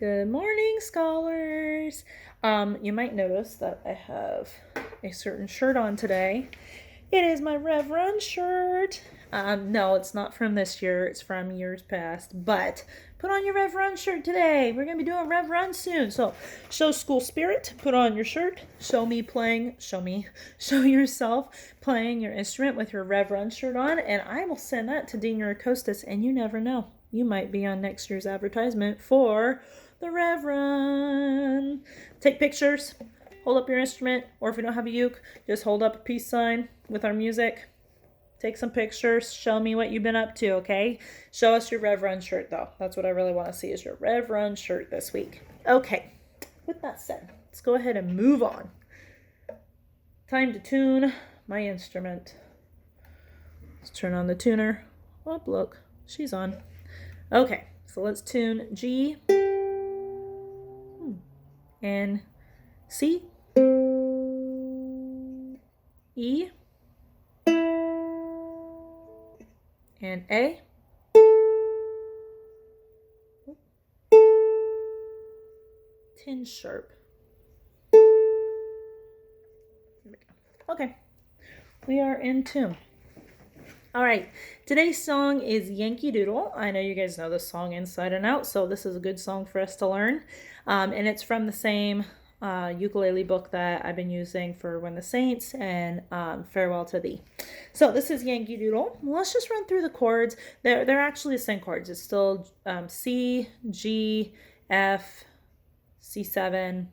Good morning, scholars. You might notice that I have a certain shirt on today. It is my Rev Run shirt. No, it's not from this year. It's from years past. But put on your Rev Run shirt today. We're going to be doing Rev Run soon. So show school spirit. Put on your shirt. Show yourself playing your instrument with your Rev Run shirt on. And I will send that to Dean Costas. And you never know. You might be on next year's advertisement for the Rev Run. Take pictures. Hold up your instrument, or if you don't have a uke, just hold up a peace sign with our music. Take some pictures. Show me what you've been up to, okay? Show us your Rev Run shirt, though. That's what I really want to see is your Rev Run shirt this week. Okay, with that said, let's go ahead and move on. Time to tune my instrument. Let's turn on the tuner. Oh, look, she's on. Okay, so let's tune G and C, E, and A, tin sharp. Here we go. Okay, we are in tune. All right, today's song is Yankee Doodle. I know you guys know this song inside and out, so this is a good song for us to learn. And it's from the same ukulele book that I've been using for When the Saints and Farewell to Thee. So this is Yankee Doodle. Let's just run through the chords. They're actually the same chords. It's still C, G, F, C7.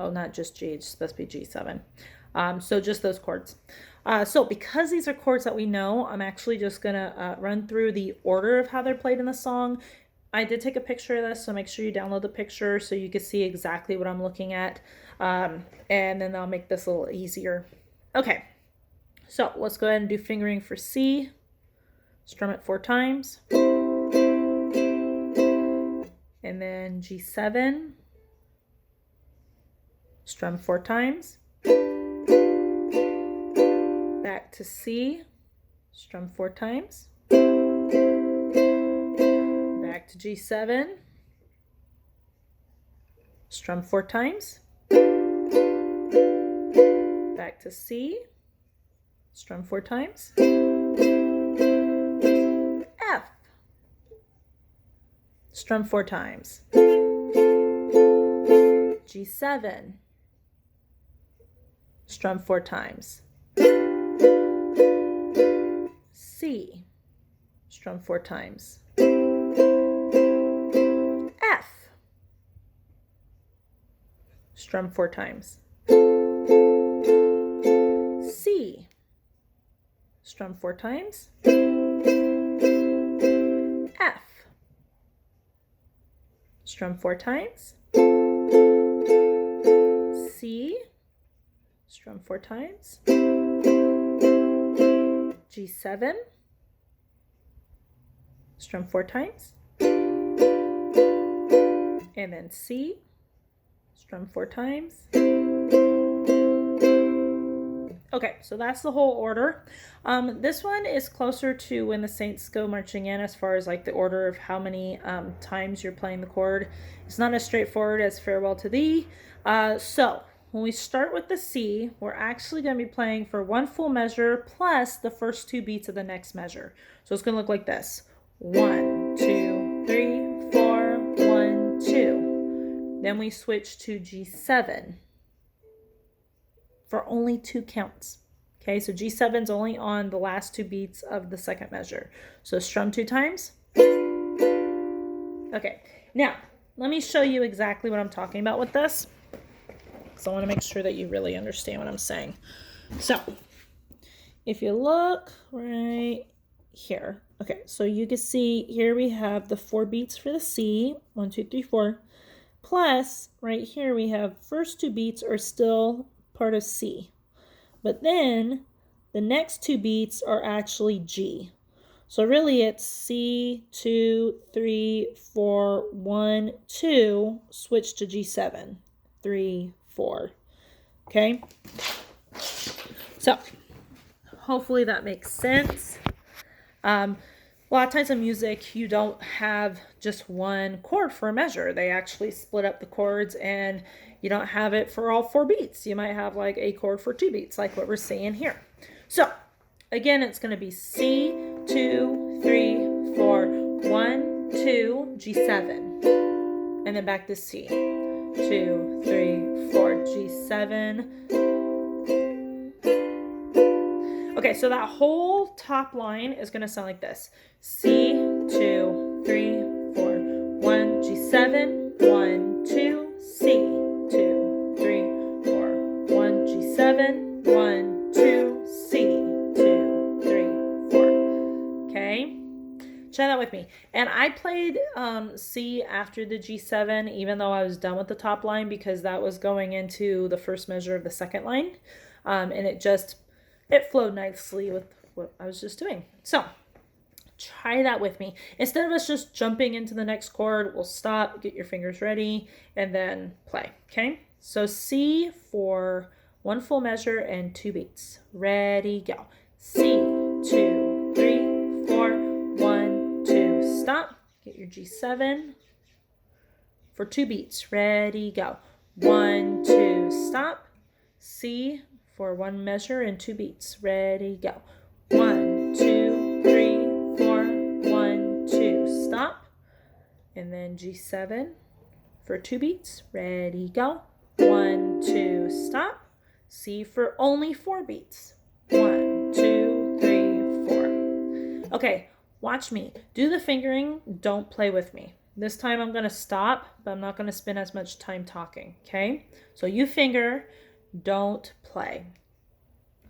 Oh, not just G. It's supposed to be G7. So just those chords. So because these are chords that we know, I'm actually just going to run through the order of how they're played in the song. I did take a picture of this, so make sure you download the picture so you can see exactly what I'm looking at. And then I'll make this a little easier. Okay, so let's go ahead and do fingering for C. Strum it 4 times. And then G7. Strum 4 times. Back to C, strum 4 times. Back to G7, strum 4 times. Back to C, strum 4 times. F, strum 4 times. G7, strum 4 times. C, strum 4 times. F, strum 4 times. C, strum 4 times. F, strum 4 times. C, strum 4 times. G7, strum 4 times, and then C, strum 4 times. Okay, so that's the whole order. This one is closer to When the Saints Go Marching In as far as like the order of how many times you're playing the chord. It's not as straightforward as Farewell to Thee. So when we start with the C, we're actually going to be playing for 1 full measure plus the first 2 beats of the next measure. So it's going to look like this. 1, 2, 3, 4, 1, 2. Then we switch to G7 for only 2 counts. Okay, so G7's only on the last 2 beats of the second measure. So strum 2 times. Okay, now let me show you exactly what I'm talking about with this. So I want to make sure that you really understand what I'm saying. So if you look right here, okay, so you can see here we have the 4 beats for the C, 1, 2, 3, 4, plus right here we have first 2 beats are still part of C, but then the next 2 beats are actually G. So really it's C, 2, 3, 4, 1, 2, switch to G7, 3, 4. Okay, so hopefully that makes sense. A lot of times in music, you don't have just one chord for a measure. They actually split up the chords and you don't have it for all 4 beats. You might have like a chord for 2 beats, like what we're seeing here. So again, it's going to be C, 2, 3, 4, 1, 2, G7. And then back to C. 2, 3, 4, G7. Okay, so that whole top line is going to sound like this. C, 2, 3, 4, 1, G7, 1, 2, C, 2, 3, 4, 1, G7, 1, 2, C, 2, 3, 4. Okay, try that with me. And I played C after the G7, even though I was done with the top line, because that was going into the first measure of the second line. And it flowed nicely with what I was just doing. So try that with me. Instead of us just jumping into the next chord, we'll stop, get your fingers ready, and then play. Okay? So C for 1 full measure and 2 beats. Ready, go. C, 2, 3, 4, 1, 2, stop. Get your G7 for 2 beats. Ready, go. 1, 2, stop. C for 1 measure and 2 beats. Ready, go. 1, 2, 3, 4, 1, 2, stop. And then G7 for 2 beats. Ready, go. 1, 2, stop. C for only 4 beats. 1, 2, 3, 4. Okay, watch me. Do the fingering. Don't play with me. This time I'm going to stop, but I'm not going to spend as much time talking. Okay? So you finger. Don't play.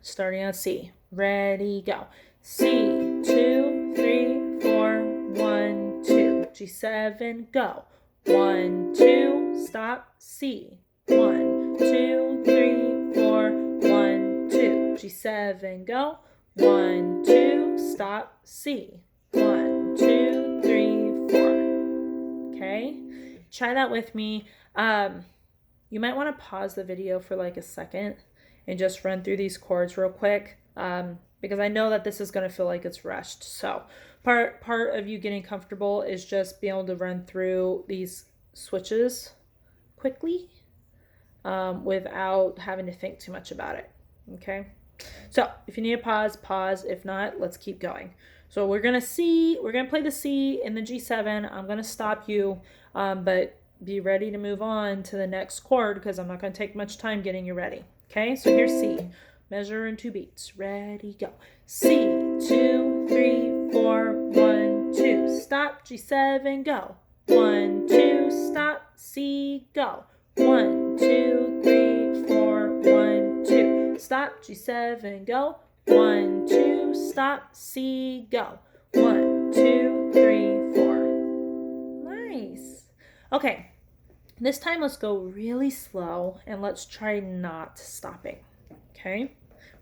Starting on C. Ready, go. C, 2, 3, 4, 1, 2. G7, go. 1, 2, stop. C. 1, 2, 3, 4, 1, 2. G7, go. 1, 2, stop. C. 1, 2, 3, 4. Okay? Try that with me. You might want to pause the video for like a second and just run through these chords real quick, because I know that this is going to feel like it's rushed. So part of you getting comfortable is just being able to run through these switches quickly without having to think too much about it. Okay? So if you need a pause. If not, let's keep going. So we're going to play the C in the G7. I'm going to stop you, but be ready to move on to the next chord because I'm not going to take much time getting you ready. Okay, so here's C. Measure in 2 beats. Ready, go. C, 2, 3, 4, 1, 2. Stop, G7, go. 1, 2, stop, C, go. 1, 2, 3, 4, 1, 2. Stop, G7, go. 1, 2, stop, C, go. 1, 2, 3, 4. Nice. Okay, this time let's go really slow and let's try not stopping. Okay,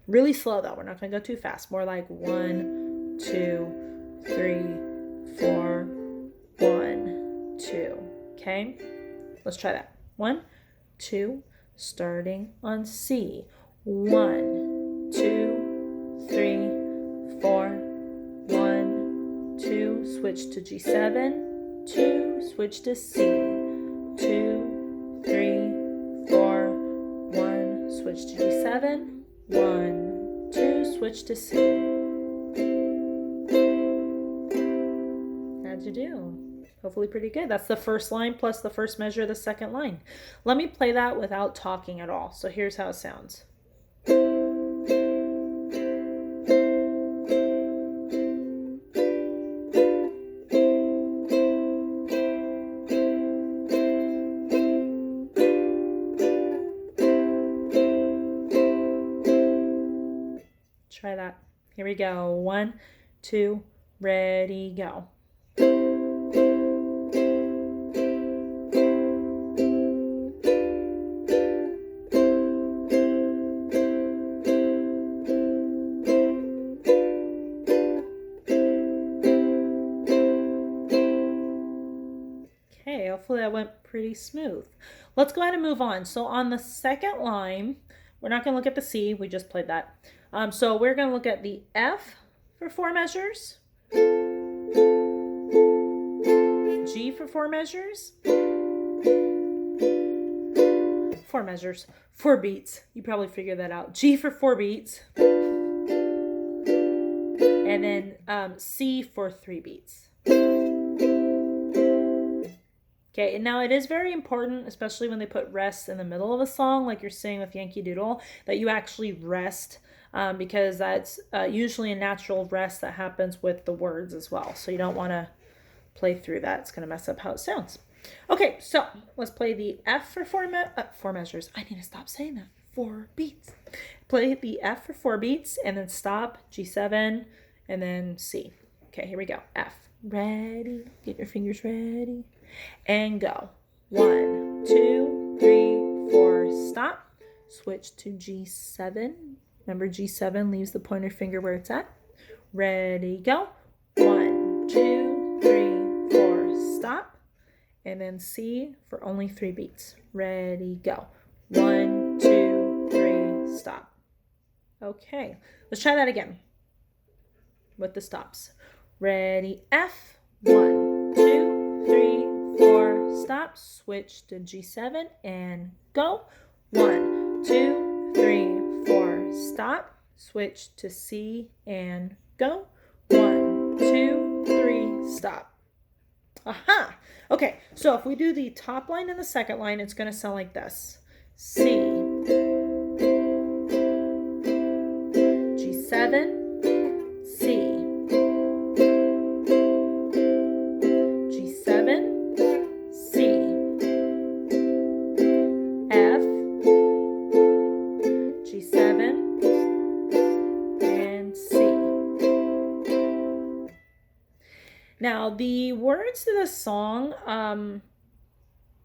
really slow though. We're not going to go too fast. More like 1, 2, 3, 4, 1, 2. Okay, let's try that. 1, 2, starting on C. 1, 2, 3, 4, 1, 2. Switch to G7. 2, switch to C. 2, 3, 4, 1, switch to G7. 1, 2, switch to C. How'd you do? Hopefully pretty good. That's the first line plus the first measure of the second line. Let me play that without talking at all. So here's how it sounds. Try that. Here we go. 1, 2, ready, go. Okay, hopefully that went pretty smooth. Let's go ahead and move on. So on the second line, we're not going to look at the C. We just played that. So we're going to look at the F for 4 measures. G for 4 measures. 4 measures, 4 beats. You probably figured that out. G for 4 beats. And then C for 3 beats. Okay, and now it is very important, especially when they put rest in the middle of a song, like you're saying with Yankee Doodle, that you actually rest, because that's usually a natural rest that happens with the words as well. So you don't want to play through that. It's going to mess up how it sounds. Okay, so let's play the F for 4 measures. I need to stop saying that. 4 beats. Play the F for 4 beats and then stop, G7, and then C. Okay, here we go. F. Ready. Get your fingers ready. And go. 1, 2, 3, 4. Stop. Switch to G7. Remember, G7 leaves the pointer finger where it's at. Ready, go. 1, 2, 3, 4. Stop. And then C for only 3 beats. Ready, go. 1, 2, 3, stop. Okay, let's try that again with the stops. Ready, F. 1, 2, 3, 4. Stop. Switch to G7 and go. 1, 2, 3, 4. Stop. Switch to C and go. 1, 2, 3. Stop. Aha! Okay, so if we do the top line and the second line, it's going to sound like this. C, G7, C, G7, C, F, G7, and C. Now, the words to this song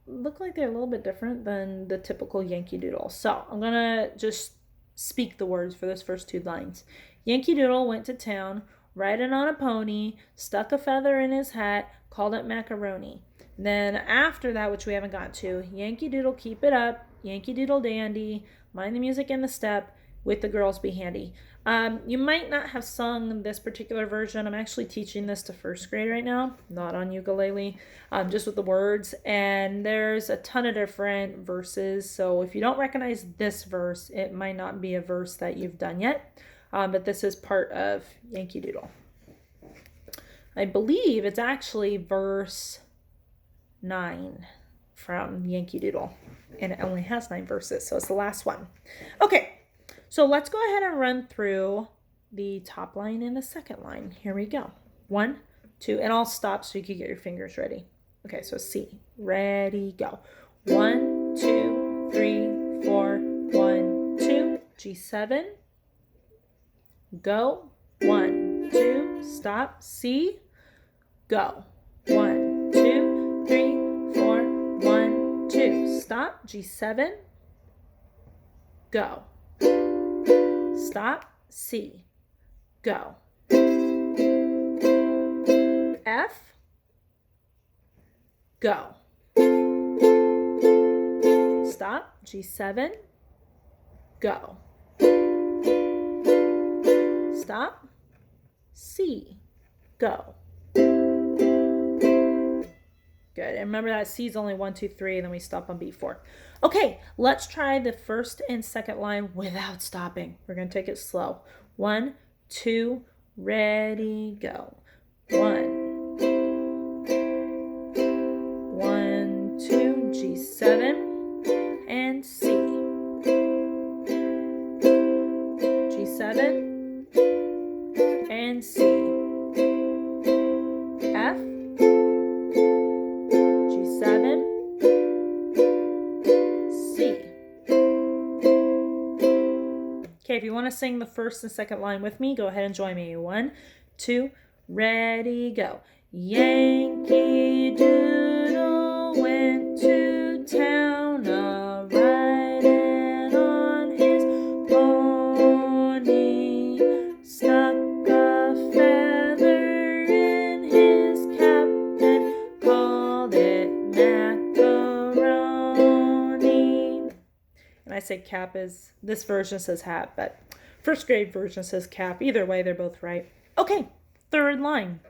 look like they're a little bit different than the typical Yankee Doodle. So I'm going to just speak the words for those first 2 lines. Yankee Doodle went to town, riding on a pony, stuck a feather in his hat, called it macaroni. Then after that, which we haven't got to, Yankee Doodle keep it up, Yankee Doodle dandy, mind the music and the step, with the girls be handy. You might not have sung this particular version. I'm actually teaching this to 1st grade right now, not on ukulele, just with the words. And there's a ton of different verses. So if you don't recognize this verse, it might not be a verse that you've done yet. But this is part of Yankee Doodle. I believe it's actually verse 9 from Yankee Doodle. And it only has 9 verses, so it's the last one. Okay. So let's go ahead and run through the top line and the second line. Here we go. 1, 2, and I'll stop so you can get your fingers ready. Okay, so C. Ready, go. 1, 2, 3, 4. 1, 2. G7. Go. 1, 2. Stop. C. Go. 1, 2, 3, 4. 1, 2. Stop. G7. Go. Stop. C. Go. F. Go. Stop. G7. Go. Stop. C. Go. Good. And remember that C is only 1, 2, 3, and then we stop on B4. Okay, let's try the first and second line without stopping. We're going to take it slow. 1, 2, ready, go. 1, 1, 2, G7, and C. G7, and C. F, G7, C. Okay, if you want to sing the first and second line with me, go ahead and join me. 1, 2, ready, go. Yankee Doodle went to town, a-riding on his pony, stuck a feather in his cap and called it macaroni. And I say cap is, this version says hat, but first grade version says cap. Either way, they're both right. Okay, third line.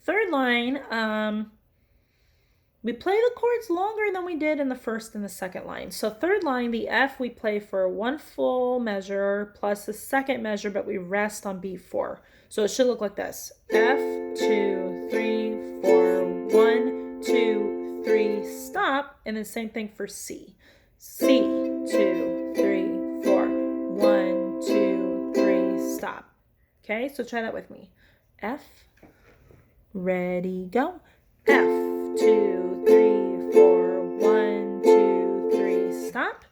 Third line, we play the chords longer than we did in the first and the second line. So third line, the F we play for one full measure plus the second measure, but we rest on beat 4. So it should look like this. F, 2, 3, 4, 1, 2, 3, stop. And then same thing for C. C, 2, 3, 4, 1, 2, 3, stop. Okay, so try that with me. F, ready, go. F, 2, 3, 4, 1, 2, 3, stop.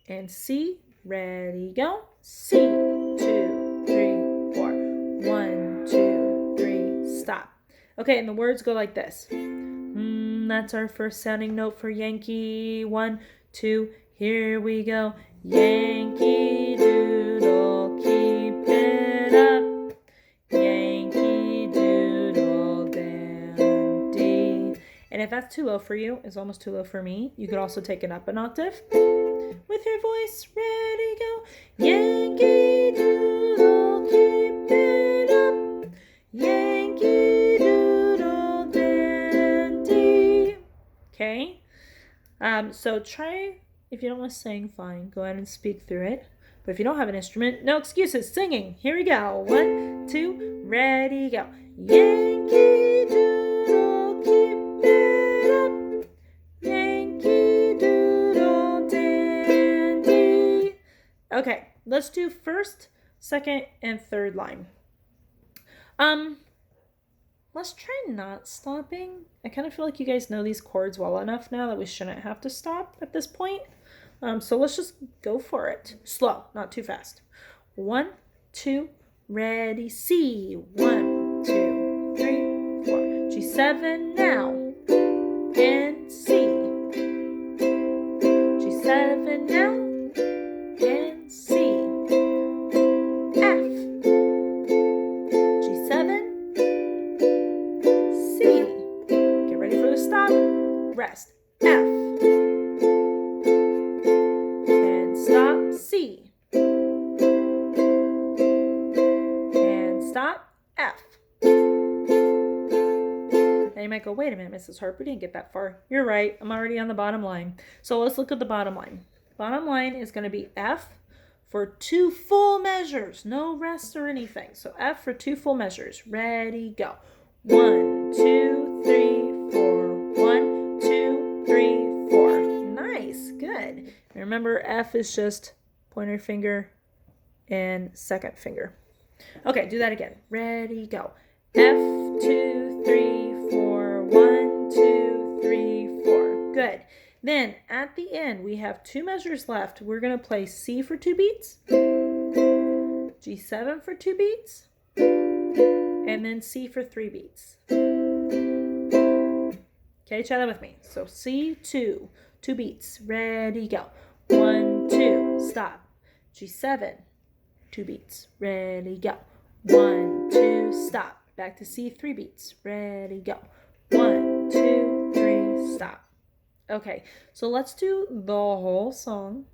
And C, ready, go. C, 2, 3, 4, 1, 2, 3, stop. Okay, and the words go like this. That's our first sounding note for Yankee. 1, 2, here we go. Yankee Doodle, keep it up. Yankee Doodle dandy. And if that's too low for you, it's almost too low for me, you could also take it up an octave. With your voice ready, go. Yankee Doodle, keep it up. Yankee Doodle dandy. Okay? So try, if you don't want to sing, fine. Go ahead and speak through it. But if you don't have an instrument, no excuses. Singing. Here we go. 1, 2, ready, go. Yankee Doodle, keep it up. Yankee Doodle dandy. Okay, let's do first, second, and third line. Let's try not stopping. I kind of feel like you guys know these chords well enough now that we shouldn't have to stop at this point. So let's just go for it. Slow, not too fast. 1, 2, ready, C. 1, 2, 3, 4. G7 now. And C. G7 now. And C. F. G7. C. Get ready for the stop. Rest. F. Stop, C. And stop, F. Now you might go, wait a minute, Mrs. Harp, we didn't get that far. You're right, I'm already on the bottom line. So let's look at the bottom line. Bottom line is going to be F for 2 full measures, no rest or anything. So F for 2 full measures. Ready, go. 1, 2, 3, 4. 1, 2, 3, 4. Nice, good. Remember, F is just pointer finger and second finger. Okay, do that again. Ready, go. F, 2, 3, 4. 1, 2, 3, 4. Good. Then, at the end, we have 2 measures left. We're going to play C for 2 beats, G7 for 2 beats, and then C for 3 beats. Okay, try that with me. So C, 2 beats. Ready, go. 1, 2, stop. G7, 2 beats. Ready, go. 1, 2, stop. Back to C, 3 beats. Ready, go. 1, 2, 3, stop. Okay, so let's do the whole song.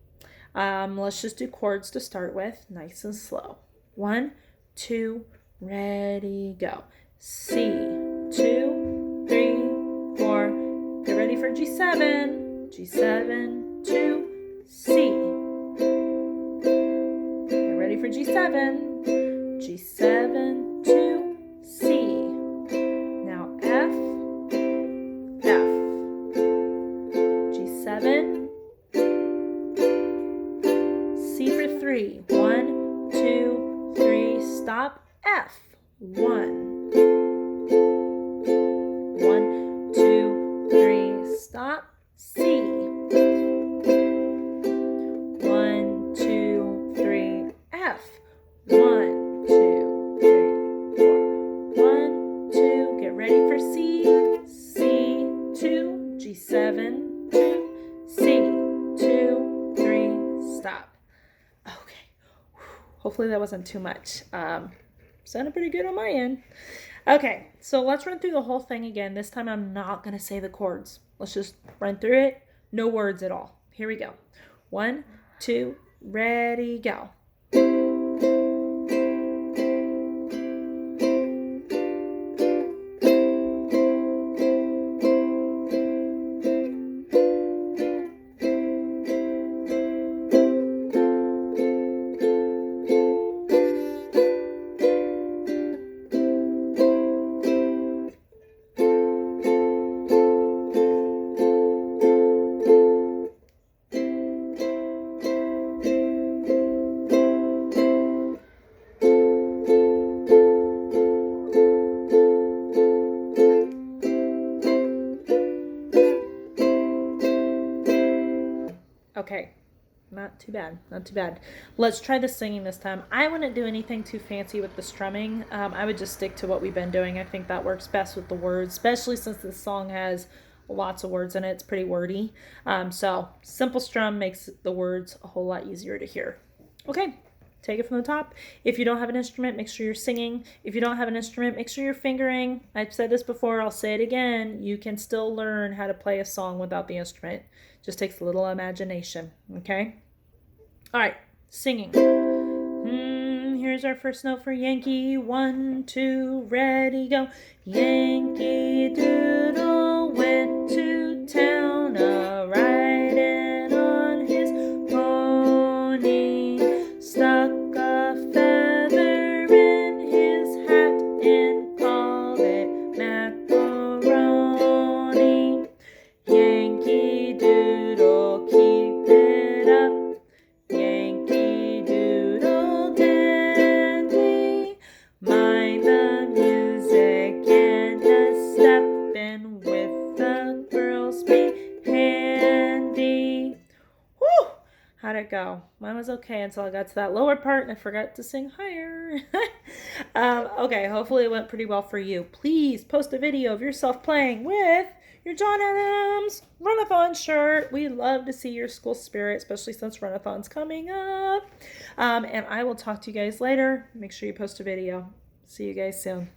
Let's just do chords to start with, nice and slow. 1, 2, ready, go. C, 2, 3, 4. Get ready for G7. G7, 2, C. Get ready for G7. G7, 2, C. Now F, F. G7, C for 3. 1, 2, 3, stop. F. 1. 1, 2, 3, stop. C. 1, 2, 3, F. 1, 2, 3, 4. 1, 2, get ready for C. C, 2, G7, 2, C, 2, 3, stop. Okay. Hopefully that wasn't too much. Sounded pretty good on my end. Okay, so let's run through the whole thing again. This time I'm not going to say the chords. Let's just run through it. No words at all. Here we go. 1, 2, ready, go. Okay. Not too bad. Not too bad. Let's try the singing this time. I wouldn't do anything too fancy with the strumming. I would just stick to what we've been doing. I think that works best with the words, especially since this song has lots of words in it. It's pretty wordy. So simple strum makes the words a whole lot easier to hear. Okay, take it from the top. If you don't have an instrument, make sure you're singing. If you don't have an instrument, make sure you're fingering. I've said this before, I'll say it again. You can still learn how to play a song without the instrument. Just takes a little imagination, okay? All right, singing. Here's our first note for Yankee. 1, 2, ready, go. Yankee Doodle went to town a-riding on his pony. Stuck a feather in his hat and called it macaroni. Yankee Doodle, keep it up. Yankee Doodle dandy, mind the music and a steppin' with the girls be handy. Whew! How'd it go? Mine was okay until I got to that lower part and I forgot to sing higher. Okay, hopefully it went pretty well for you. Please post a video of yourself playing with your John Adams Runathon shirt. We love to see your school spirit, especially since Runathon's coming up. And I will talk to you guys later. Make sure you post a video. See you guys soon.